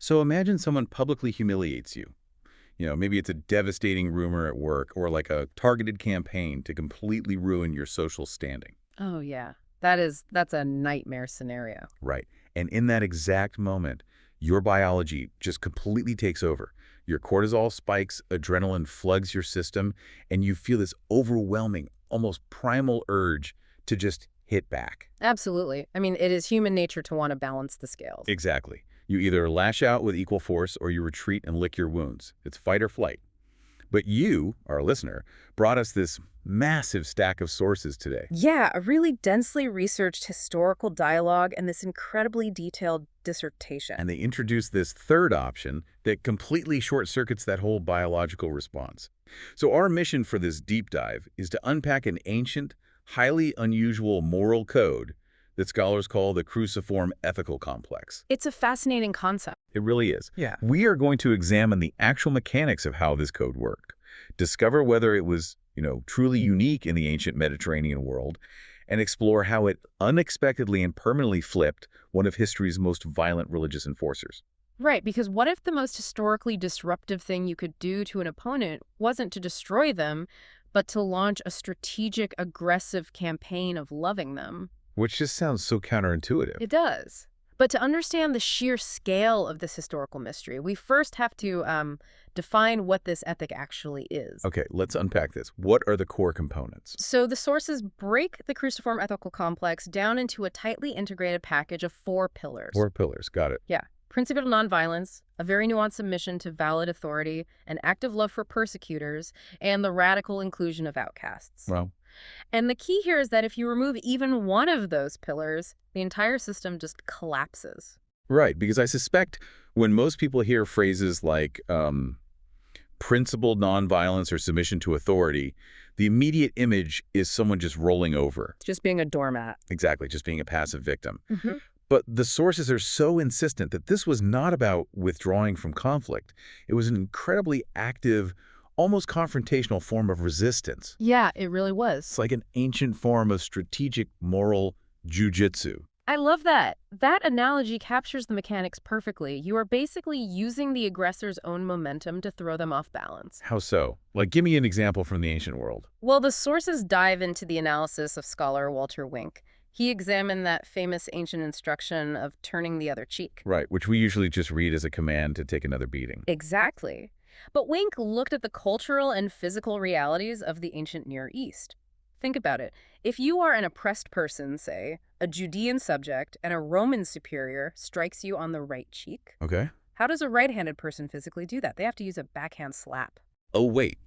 So imagine someone publicly humiliates you. Maybe it's a devastating rumor at work or like a targeted campaign to completely ruin your social standing. Oh, yeah. That's a nightmare scenario. Right. And in that exact moment, your biology just completely takes over. Your cortisol spikes, adrenaline floods your system, and you feel this overwhelming, almost primal urge to just hit back. Absolutely. I mean, it is human nature to want to balance the scales. Exactly. You either lash out with equal force or you retreat and lick your wounds. It's fight or flight. But you, our listener, brought us this massive stack of sources today. Yeah, a really densely researched historical dialogue and this incredibly detailed dissertation. And they introduced this third option that completely short-circuits that whole biological response. So our mission for this deep dive is to unpack an ancient, highly unusual moral code that scholars call the Cruciform ethical complex. It's a fascinating concept. It really is. Yeah. We are going to examine the actual mechanics of how this code worked, discover whether it was, truly unique in the ancient Mediterranean world, and explore how it unexpectedly and permanently flipped one of history's most violent religious enforcers. Right, because what if the most historically disruptive thing you could do to an opponent wasn't to destroy them, but to launch a strategic, aggressive campaign of loving them? Which just sounds so counterintuitive. It does. But to understand the sheer scale of this historical mystery, we first have to define what this ethic actually is. Okay, let's unpack this. What are the core components? So the sources break the cruciform ethical complex down into a tightly integrated package of 4 pillars. 4 pillars, got it. Yeah. Principle of nonviolence, a very nuanced submission to valid authority, an active love for persecutors, and the radical inclusion of outcasts. Well, And the key here is that if you remove even one of those pillars, the entire system just collapses. right, because I suspect when most people hear phrases like principled nonviolence or submission to authority, the immediate image is someone just rolling over. Just being a doormat. Exactly, just being a passive victim. Mm-hmm. But the sources are so insistent that this was not about withdrawing from conflict. It was an incredibly active, almost confrontational form of resistance. Yeah, it really was. It's like an ancient form of strategic moral jujitsu. I love that. That analogy captures the mechanics perfectly. You are basically using the aggressor's own momentum to throw them off balance. How so? Like, give me an example from the ancient world. Well, the sources dive into the analysis of scholar Walter Wink. He examined that famous ancient instruction of turning the other cheek. Right, which we usually just read as a command to take another beating. Exactly. But Wink looked at the cultural and physical realities of the ancient Near East. Think about it. If you are an oppressed person, say, a Judean subject, and a Roman superior strikes you on the right cheek, Okay. how does a right-handed person physically do that? They have to use a backhand slap. Oh, wait.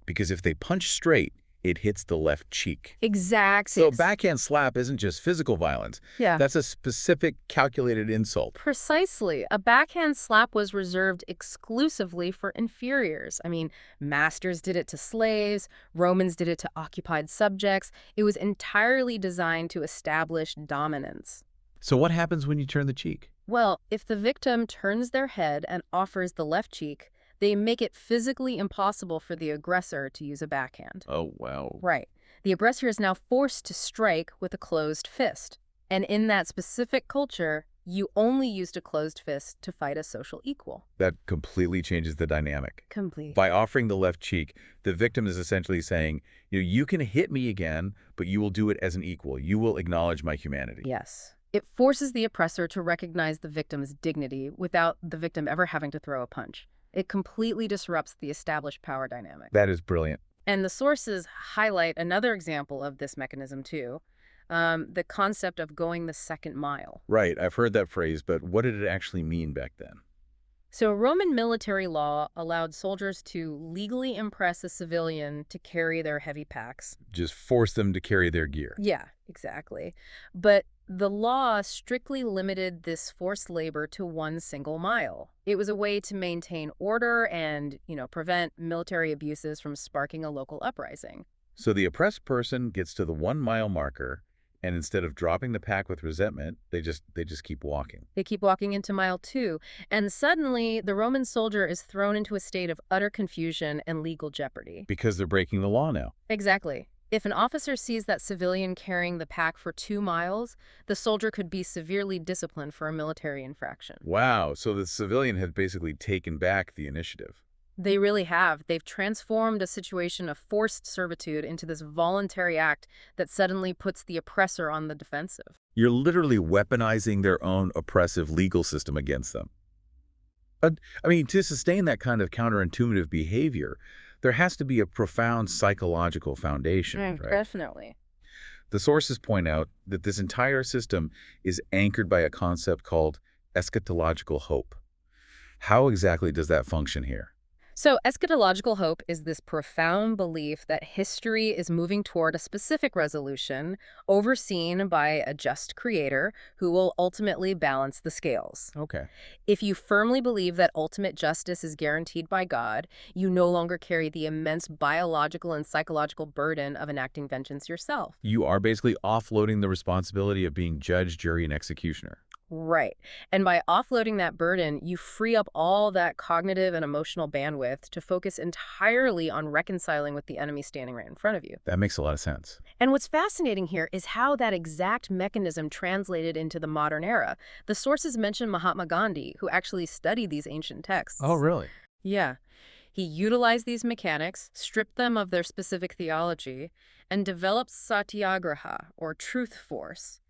Because if they punch straight, it hits the left cheek. Exactly. So a backhand slap isn't just physical violence. Yeah. That's a specific, calculated insult. Precisely. A backhand slap was reserved exclusively for inferiors. I mean, masters did it to slaves, Romans did it to occupied subjects. It was entirely designed to establish dominance. So what happens when you turn the cheek? Well, if the victim turns their head and offers the left cheek, they make it physically impossible for the aggressor to use a backhand. Oh, wow. Right. The aggressor is now forced to strike with a closed fist. And in that specific culture, you only used a closed fist to fight a social equal. That completely changes the dynamic. Complete. By offering the left cheek, the victim is essentially saying, you can hit me again, but you will do it as an equal. You will acknowledge my humanity. Yes. It forces the oppressor to recognize the victim's dignity without the victim ever having to throw a punch. It completely disrupts the established power dynamic. That is brilliant. And the sources highlight another example of this mechanism, too, the concept of going the second mile. Right, I've heard that phrase, but what did it actually mean back then? So Roman military law allowed soldiers to legally impress a civilian to carry their heavy packs. Just force them to carry their gear. Yeah, exactly. But the law strictly limited this forced labor to 1 single mile. It was a way to maintain order and, prevent military abuses from sparking a local uprising. So the oppressed person gets to the 1 mile marker, and instead of dropping the pack with resentment, they just keep walking. They keep walking into mile 2, and suddenly the Roman soldier is thrown into a state of utter confusion and legal jeopardy. Because they're breaking the law now. Exactly. If an officer sees that civilian carrying the pack for 2 miles, the soldier could be severely disciplined for a military infraction. Wow, so the civilian had basically taken back the initiative. They really have. They've transformed a situation of forced servitude into this voluntary act that suddenly puts the oppressor on the defensive. You're literally weaponizing their own oppressive legal system against them. I mean, to sustain that kind of counterintuitive behavior, there has to be a profound psychological foundation, right? Definitely. The sources point out that this entire system is anchored by a concept called eschatological hope. How exactly does that function here? So, eschatological hope is this profound belief that history is moving toward a specific resolution overseen by a just creator who will ultimately balance the scales. Okay. If you firmly believe that ultimate justice is guaranteed by God, you no longer carry the immense biological and psychological burden of enacting vengeance yourself. You are basically offloading the responsibility of being judge, jury, and executioner. Right. And by offloading that burden, you free up all that cognitive and emotional bandwidth to focus entirely on reconciling with the enemy standing right in front of you. That makes a lot of sense. And what's fascinating here is how that exact mechanism translated into the modern era. The sources mention Mahatma Gandhi, who actually studied these ancient texts. Really? Yeah. He utilized these mechanics, stripped them of their specific theology, and developed satyagraha, or truth force.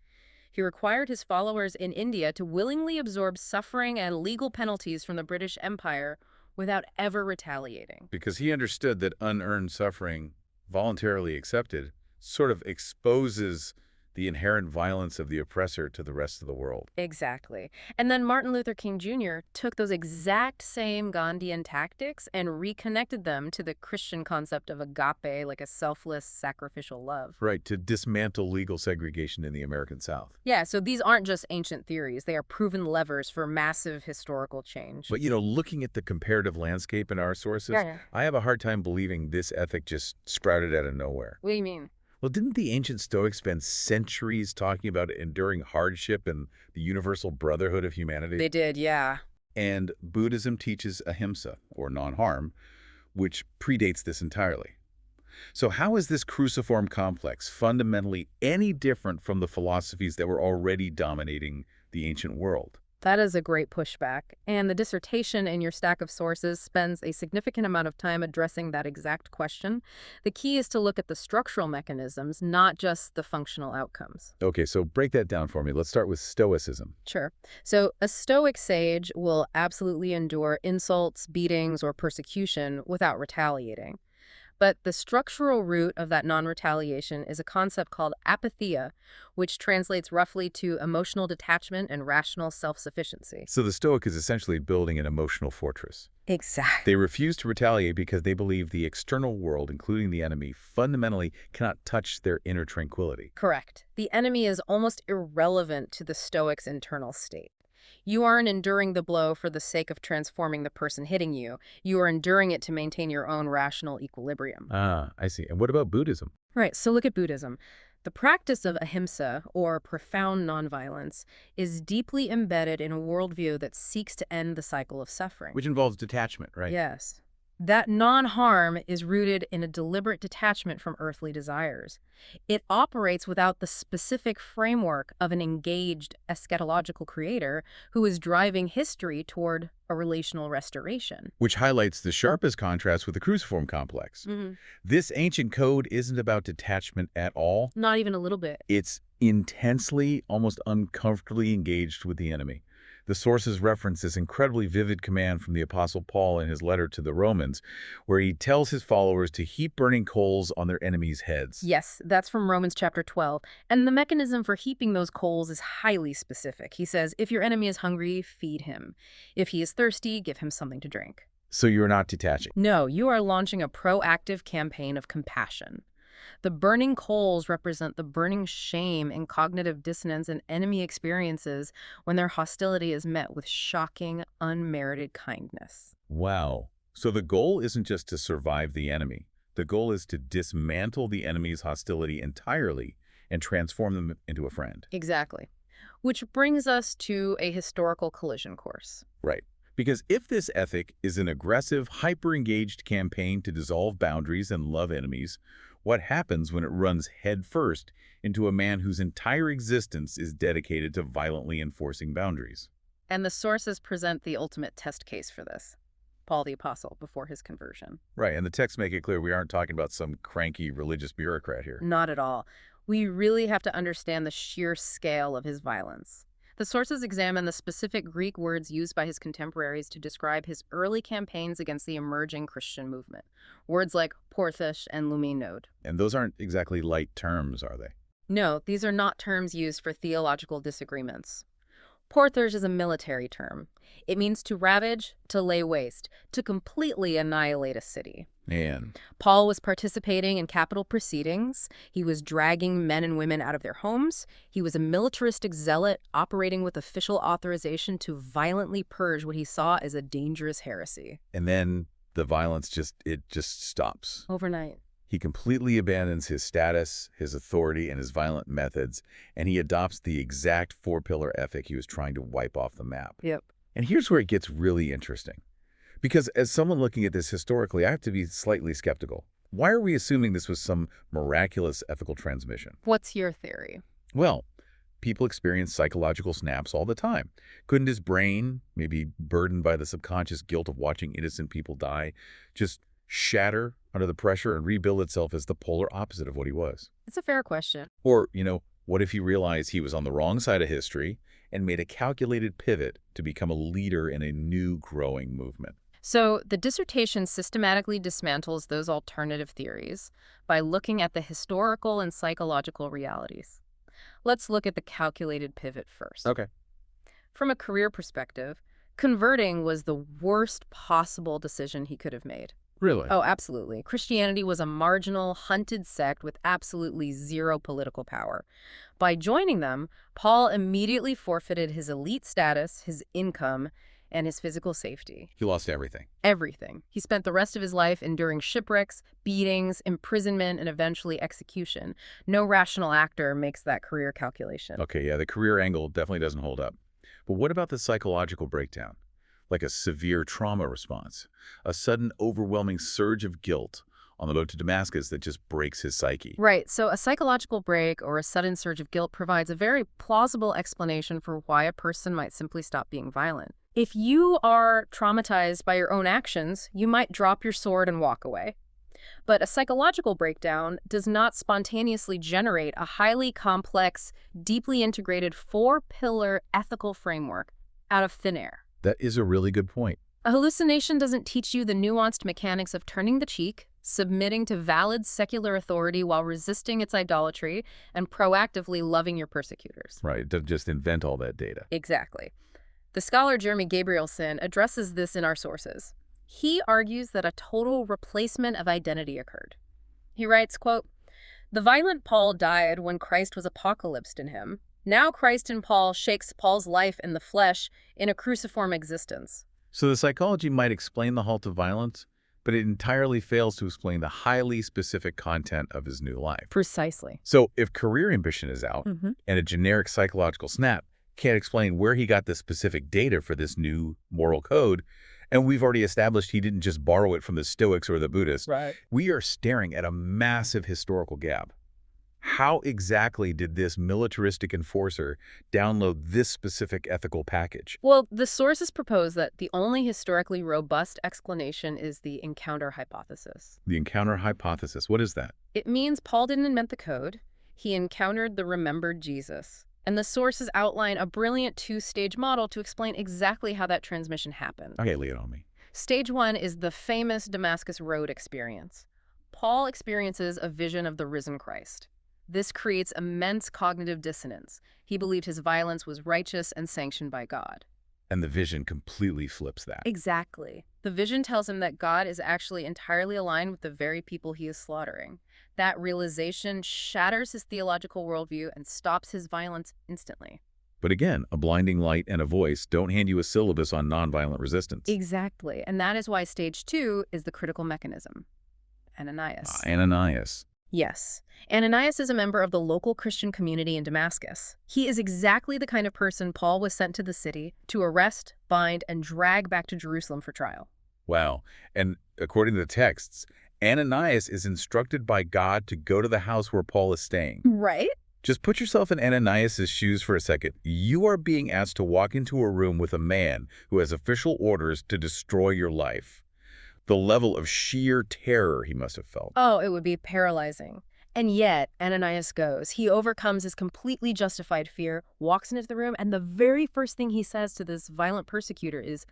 He required his followers in India to willingly absorb suffering and legal penalties from the British Empire without ever retaliating. Because he understood that unearned suffering, voluntarily accepted, sort of exposes the inherent violence of the oppressor to the rest of the world. Exactly. And then Martin Luther King Jr. took those exact same Gandhian tactics and reconnected them to the Christian concept of agape, like a selfless, sacrificial love. Right, to dismantle legal segregation in the American South. Yeah, so these aren't just ancient theories. They are proven levers for massive historical change. But, looking at the comparative landscape in our sources, Yeah. I have a hard time believing this ethic just sprouted out of nowhere. What do you mean? Well, didn't the ancient Stoics spend centuries talking about enduring hardship and the universal brotherhood of humanity? They did, yeah. And Buddhism teaches ahimsa, or non-harm, which predates this entirely. So how is this cruciform complex fundamentally any different from the philosophies that were already dominating the ancient world? That is a great pushback, and the dissertation in your stack of sources spends a significant amount of time addressing that exact question. The key is to look at the structural mechanisms, not just the functional outcomes. Okay, so break that down for me. Let's start with Stoicism. Sure. So a Stoic sage will absolutely endure insults, beatings, or persecution without retaliating. But the structural root of that non-retaliation is a concept called apatheia, which translates roughly to emotional detachment and rational self-sufficiency. So the Stoic is essentially building an emotional fortress. Exactly. They refuse to retaliate because they believe the external world, including the enemy, fundamentally cannot touch their inner tranquility. Correct. The enemy is almost irrelevant to the Stoic's internal state. You aren't enduring the blow for the sake of transforming the person hitting you. You are enduring it to maintain your own rational equilibrium. Ah, I see. And what about Buddhism? Right, so look at Buddhism. The practice of ahimsa, or profound nonviolence, is deeply embedded in a worldview that seeks to end the cycle of suffering. Which involves detachment, right? Yes. That non-harm is rooted in a deliberate detachment from earthly desires. It operates without the specific framework of an engaged eschatological creator who is driving history toward a relational restoration. Which highlights the sharpest contrast with the cruciform complex. This ancient code isn't about detachment at all. Not even a little bit. It's intensely, almost uncomfortably engaged with the enemy. The sources reference this incredibly vivid command from the Apostle Paul in his letter to the Romans, where he tells his followers to heap burning coals on their enemies' heads. Yes, that's from Romans chapter 12. And the mechanism for heaping those coals is highly specific. He says, if your enemy is hungry, feed him. If he is thirsty, give him something to drink. So you're not detaching. No, you are launching a proactive campaign of compassion. The burning coals represent the burning shame and cognitive dissonance an enemy experiences when their hostility is met with shocking, unmerited kindness. Wow. So the goal isn't just to survive the enemy. The goal is to dismantle the enemy's hostility entirely and transform them into a friend. Exactly. Which brings us to a historical collision course. Right. Because if this ethic is an aggressive, hyper-engaged campaign to dissolve boundaries and love enemies, What happens when it runs headfirst into a man whose entire existence is dedicated to violently enforcing boundaries? And the sources present the ultimate test case for this. Paul the Apostle before his conversion. Right, and the texts make it clear we aren't talking about some cranky religious bureaucrat here. Not at all. We really have to understand the sheer scale of his violence. The sources examine the specific Greek words used by his contemporaries to describe his early campaigns against the emerging Christian movement. Words like porthish and luminode. And those aren't exactly light terms, are they? No, these are not terms used for theological disagreements. Porthish is a military term. It means to ravage, to lay waste, to completely annihilate a city. And Paul was participating in capital proceedings. He was dragging men and women out of their homes. He was a militaristic zealot operating with official authorization to violently purge what he saw as a dangerous heresy. then the violence just stops. Overnight. He completely abandons his status, his authority, and his violent methods, and he adopts the exact four-pillar ethic he was trying to wipe off the map. Yep. And here's where it gets really interesting. Because as someone looking at this historically, I have to be slightly skeptical. Why are we assuming this was some miraculous ethical transmission? What's your theory? Well, people experience psychological snaps all the time. Couldn't his brain, maybe burdened by the subconscious guilt of watching innocent people die, just shatter under the pressure and rebuild itself as the polar opposite of what he was? It's a fair question. Or, what if he realized he was on the wrong side of history and made a calculated pivot to become a leader in a new growing movement? So the dissertation systematically dismantles those alternative theories by looking at the historical and psychological realities. Let's look at the calculated pivot first. Okay. From a career perspective, converting was the worst possible decision he could have made. Really? Oh, absolutely. Christianity was a marginal, hunted sect with absolutely zero political power. By joining them, Paul immediately forfeited his elite status, his income, and his physical safety. He lost everything. Everything. He spent the rest of his life enduring shipwrecks, beatings, imprisonment, and eventually execution. No rational actor makes that career calculation. Okay, yeah, the career angle definitely doesn't hold up. But what about the psychological breakdown? Like a severe trauma response, a sudden overwhelming surge of guilt on the road to Damascus that just breaks his psyche. Right, so a psychological break or a sudden surge of guilt provides a very plausible explanation for why a person might simply stop being violent. If you are traumatized by your own actions, you might drop your sword and walk away. But a psychological breakdown does not spontaneously generate a highly complex, deeply integrated four-pillar ethical framework out of thin air. That is a really good point. A hallucination doesn't teach you the nuanced mechanics of turning the cheek, submitting to valid secular authority while resisting its idolatry, and proactively loving your persecutors. Right, to just invent all that data. Exactly. The scholar Jeremy Gabrielson addresses this in our sources. He argues that a total replacement of identity occurred. He writes, quote, "The violent Paul died when Christ was apocalypsed in him. Now Christ in Paul shakes Paul's life in the flesh in a cruciform existence." So the psychology might explain the halt of violence, but it entirely fails to explain the highly specific content of his new life. Precisely. So if career ambition is out and a generic psychological snap can't explain where he got the specific data for this new moral code, and we've already established he didn't just borrow it from the Stoics or the Buddhists, Right. we are staring at a massive historical gap. How exactly did this militaristic enforcer download this specific ethical package? Well, the sources propose that the only historically robust explanation is the encounter hypothesis. The encounter hypothesis, what is that? It means Paul didn't invent the code. He encountered the remembered Jesus. And the sources outline a brilliant two-stage model to explain exactly how that transmission happened. Okay, lay it on me. Stage one is the famous Damascus Road experience. Paul experiences a vision of the risen Christ. This creates immense cognitive dissonance. He believed his violence was righteous and sanctioned by God. And the vision completely flips that. Exactly. The vision tells him that God is actually entirely aligned with the very people he is slaughtering. That realization shatters his theological worldview and stops his violence instantly. But again, a blinding light and a voice don't hand you a syllabus on nonviolent resistance. Exactly. And that is why stage two is the critical mechanism. Ananias. Ananias. Yes. Ananias is a member of the local Christian community in Damascus. He is exactly the kind of person Paul was sent to the city to arrest, bind, and drag back to Jerusalem for trial. Wow. And according to the texts, Ananias is instructed by God to go to the house where Paul is staying. Right? Just put yourself in Ananias' shoes for a second. You are being asked to walk into a room with a man who has official orders to destroy your life. The level of sheer terror he must have felt. Oh, it would be paralyzing. And yet, Ananias goes. He overcomes his completely justified fear, walks into the room, and the very first thing he says to this violent persecutor is,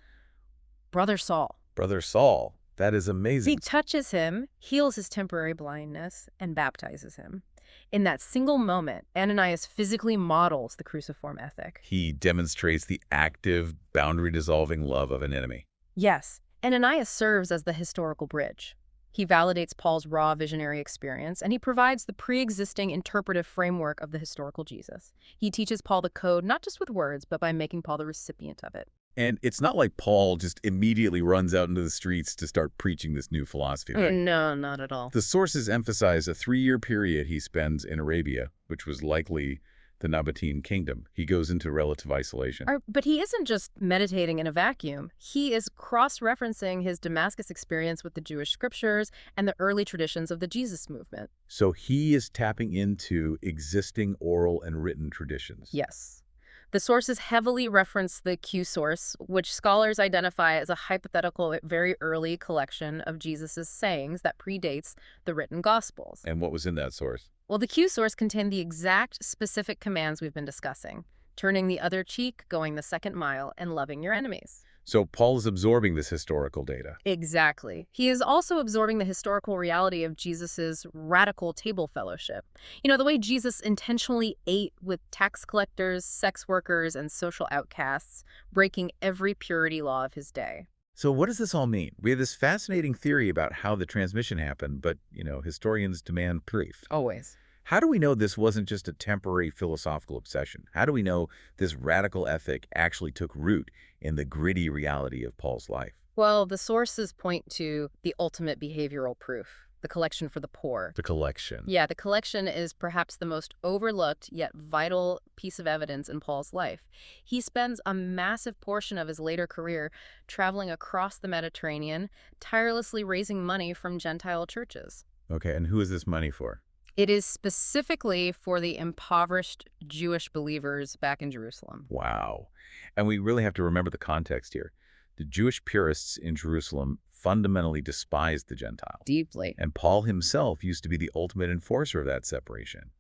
"Brother Saul." Brother Saul, that is He amazing. touches him, heals his temporary blindness, and baptizes him. In that single moment, Ananias physically models the cruciform ethic. He demonstrates the active, boundary-dissolving love of an enemy. Yes, Ananias serves as the historical bridge. He validates Paul's raw visionary experience, and he provides the pre-existing interpretive framework of the historical Jesus. He teaches Paul the code not just with words, but by making Paul the recipient of it. And it's not like Paul just immediately runs out into the streets to start preaching this new philosophy, right? No, not at all. The sources emphasize a 3-year period he spends in Arabia, which was likely the Nabatean kingdom. He goes into relative isolation. But he isn't just meditating in a vacuum. He is cross-referencing his Damascus experience with the Jewish scriptures and the early traditions of the Jesus movement. So he is tapping into existing oral and written traditions. Yes. The sources heavily reference the Q source, which scholars identify as a hypothetical, very early collection of Jesus' sayings that predates the written Gospels. And what was in that source? Well, the Q source contained the exact specific commands we've been discussing: turning the other cheek, going the second mile, and loving your enemies. So Paul is absorbing this historical data. Exactly. He is also absorbing the historical reality of Jesus's radical table fellowship. You know, the way Jesus intentionally ate with tax collectors, sex workers, and social outcasts, breaking every purity law of his day. So what does this all mean? We have this fascinating theory about how the transmission happened, but, historians demand proof. Always. How do we know this wasn't just a temporary philosophical obsession? How do we know this radical ethic actually took root in the gritty reality of Paul's life? Well, the sources point to the ultimate behavioral proof, the collection for the poor. The collection. Yeah, the collection is perhaps the most overlooked yet vital piece of evidence in Paul's life. He spends a massive portion of his later career traveling across the Mediterranean, tirelessly raising money from Gentile churches. Okay, and who is this money for? It is specifically for the impoverished Jewish believers back in Jerusalem. Wow. And we really have to remember the context here. The Jewish purists in Jerusalem fundamentally despised the Gentiles. Deeply. And Paul himself used to be the ultimate enforcer of that separation.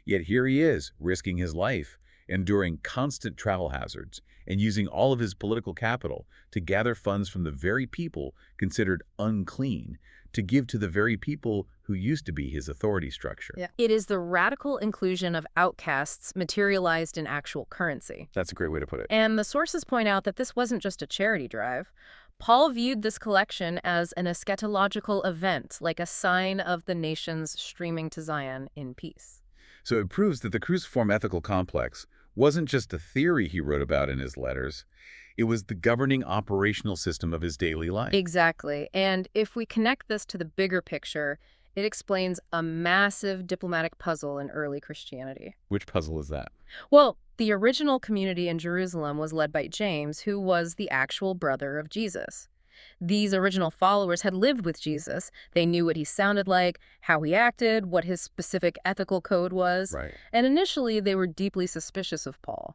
Yet here he is, risking his life, enduring constant travel hazards, and using all of his political capital to gather funds from the very people considered unclean to give to the very people who used to be his authority structure. Yeah. It is the radical inclusion of outcasts materialized in actual currency. That's a great way to put it. And the sources point out that this wasn't just a charity drive. Paul viewed this collection as an eschatological event, like a sign of the nations streaming to Zion in peace. So it proves that the cruciform ethical complex wasn't just a theory he wrote about in his letters. It was the governing operational system of his daily life. Exactly. And if we connect this to the bigger picture, it explains a massive diplomatic puzzle in early Christianity. Which puzzle is that? Well, the original community in Jerusalem was led by James, who was the actual brother of Jesus. These original followers had lived with Jesus. They knew what he sounded like, how he acted, what his specific ethical code was. Right. And initially, they were deeply suspicious of Paul,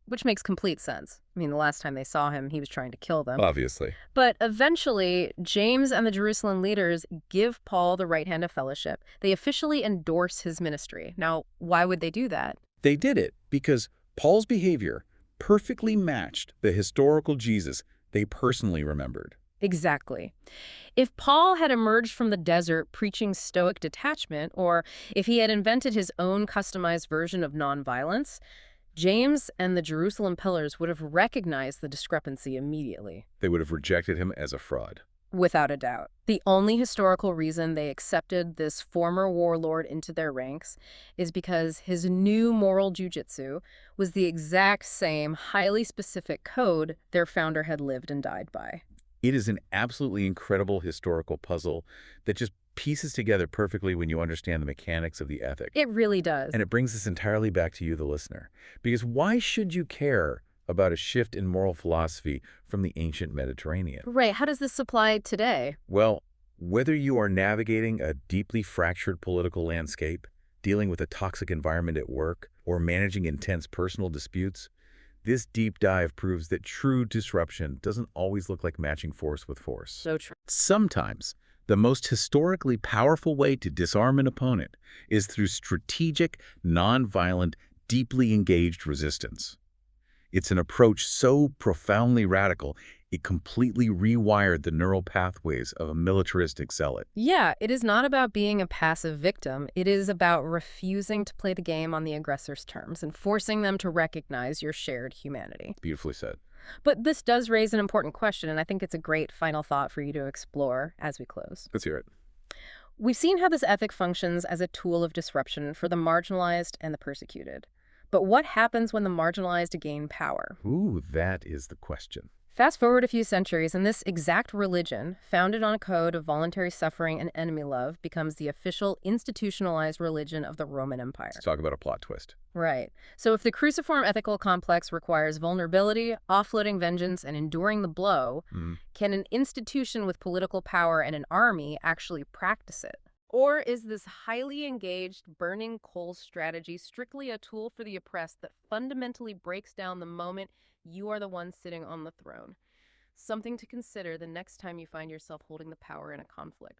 which makes complete sense. I mean, the last time they saw him, he was trying to kill them. Obviously. But eventually, James and the Jerusalem leaders give Paul the right hand of fellowship. They officially endorse his ministry. Now, why would they do that? They did it because Paul's behavior perfectly matched the historical Jesus they personally remembered. Exactly. If Paul had emerged from the desert preaching stoic detachment, or if he had invented his own customized version of nonviolence, James and the Jerusalem pillars would have recognized the discrepancy immediately. They would have rejected him as a fraud. Without a doubt. The only historical reason they accepted this former warlord into their ranks is because his new moral jujitsu was the exact same highly specific code their founder had lived and died by. It is an absolutely incredible historical puzzle that just pieces together perfectly when you understand the mechanics of the ethic. It really does. And it brings us entirely back to you, the listener. Because why should you care about a shift in moral philosophy from the ancient Mediterranean? Right. How does this apply today? Well, Whether you are navigating a deeply fractured political landscape, dealing with a toxic environment at work, or managing intense personal disputes, this deep dive proves that true disruption doesn't always look like matching force with force. So true. Sometimes, the most historically powerful way to disarm an opponent is through strategic, nonviolent, deeply engaged resistance. It's an approach so profoundly radical, it completely rewired the neural pathways of a militaristic zealot. Yeah, it is not about being a passive victim. It is about refusing to play the game on the aggressor's terms and forcing them to recognize your shared humanity. Beautifully said. But this does raise an important question, and I think it's a great final thought for you to explore as we close. Let's hear it. We've seen how this ethic functions as a tool of disruption for the marginalized and the persecuted. But what happens when the marginalized gain power? Ooh, that is the question. Fast forward a few centuries, and this exact religion, founded on a code of voluntary suffering and enemy love, becomes the official institutionalized religion of the Roman Empire. Let's talk about a plot twist. Right. So if the cruciform ethical complex requires vulnerability, offloading vengeance, and enduring the blow, can an institution with political power and an army actually practice it? Or is this highly engaged, burning coal strategy strictly a tool for the oppressed that fundamentally breaks down the moment you are the one sitting on the throne? Something to consider the next time you find yourself holding the power in a conflict.